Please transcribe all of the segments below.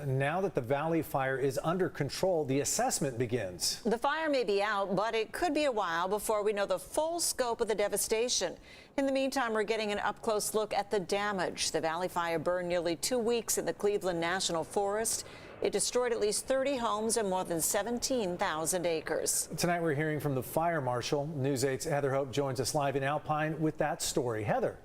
Now that the Valley fire is under control, the assessment begins. The fire may be out, but it could be a while before we know the full scope of the devastation. In the meantime, we're getting an up-close look at the damage. The Valley fire burned nearly 2 weeks in the Cleveland National Forest. It destroyed at least 30 homes and more than 17,000 acres. Tonight we're hearing from the fire marshal. News 8's Heather Hope joins us live in Alpine with that story. Heather.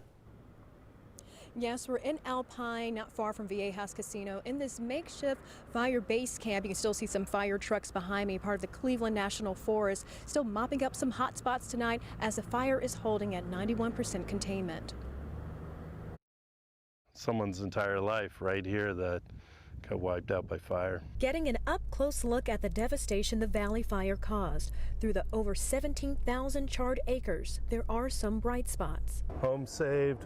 Yes, we're in Alpine, not far from Viejas Casino, in this makeshift fire base camp. You can still see some fire trucks behind me, part of the Cleveland National Forest, still mopping up some hot spots tonight as the fire is holding at 91% containment. Someone's entire life right here that got wiped out by fire. Getting an up-close look at the devastation the Valley fire caused. Through the over 17,000 charred acres, there are some bright spots. Home saved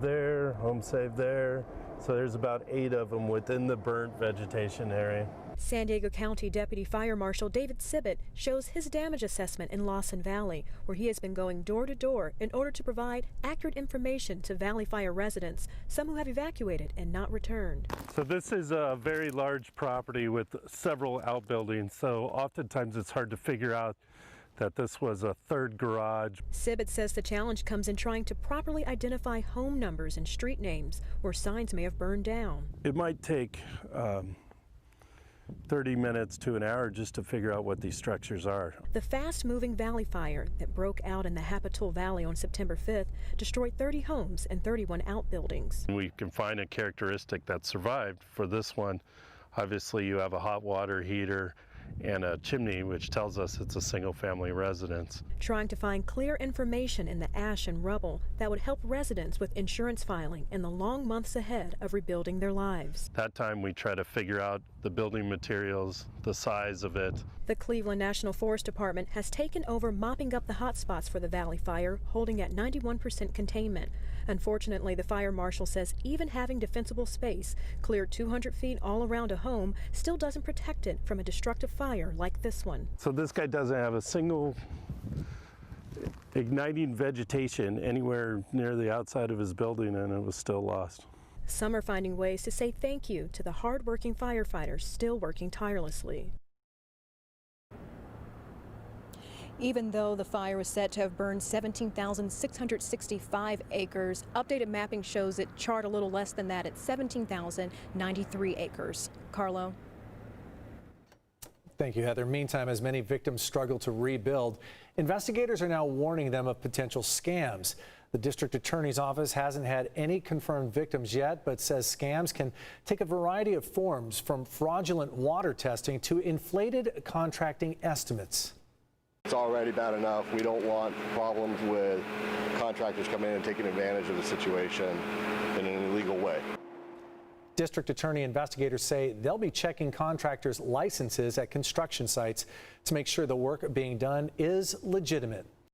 there, home saved there. So there's about 8 of them within the burnt vegetation area. San Diego County Deputy Fire Marshal David Sibbett shows his damage assessment in Lawson Valley, where he has been going door to door in order to provide accurate information to Valley fire residents, some who have evacuated and not returned. So this is a very large property with several outbuildings, so oftentimes it's hard to figure out that this was a third garage. Sibbett says the challenge comes in trying to properly identify home numbers and street names where signs may have burned down. It might take 30 minutes to an hour just to figure out what these structures are. The fast-moving Valley fire that broke out in the Hapitul Valley on September 5th destroyed 30 homes and 31 outbuildings. We can find a characteristic that survived. For this one, obviously you have a hot water heater and a chimney, which tells us it's a single-family residence. Trying to find clear information in the ash and rubble that would help residents with insurance filing in the long months ahead of rebuilding their lives. That time we try to figure out the building materials, the size of it. The Cleveland National Forest Department has taken over mopping up the hot spots for the Valley fire, holding at 91% containment. Unfortunately, the fire marshal says even having defensible space cleared 200 feet all around a home still doesn't protect it from a destructive fire like this one. So this guy doesn't have a single igniting vegetation anywhere near the outside of his building, and it was still lost. Some are finding ways to say thank you to the hard-working firefighters still working tirelessly. Even though the fire was said to have burned 17,665 acres, updated mapping shows it charred a little less than that at 17,093 acres. Carlo. Thank you, Heather. Meantime, as many victims struggle to rebuild, investigators are now warning them of potential scams. The district attorney's office hasn't had any confirmed victims yet, but says scams can take a variety of forms, from fraudulent water testing to inflated contracting estimates. It's already bad enough. We don't want problems with contractors coming in and taking advantage of the situation in an illegal way. District attorney investigators say they'll be checking contractors' licenses at construction sites to make sure the work being done is legitimate.